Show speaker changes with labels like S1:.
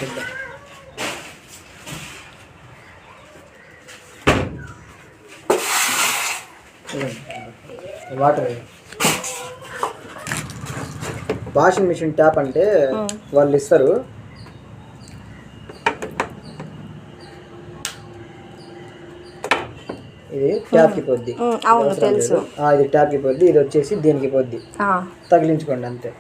S1: చూద్దాం. Water washing machine tap అంటే వాళ్ళు ఇస్తారు. ఇది ట్యాప్కి పోద్ది.
S2: అవును తెలుసు.
S1: ఇది ట్యాప్కి పోద్ది, ఇది వచ్చేసి దీనికి పోద్ది. తగిలించుకోండి అంతే.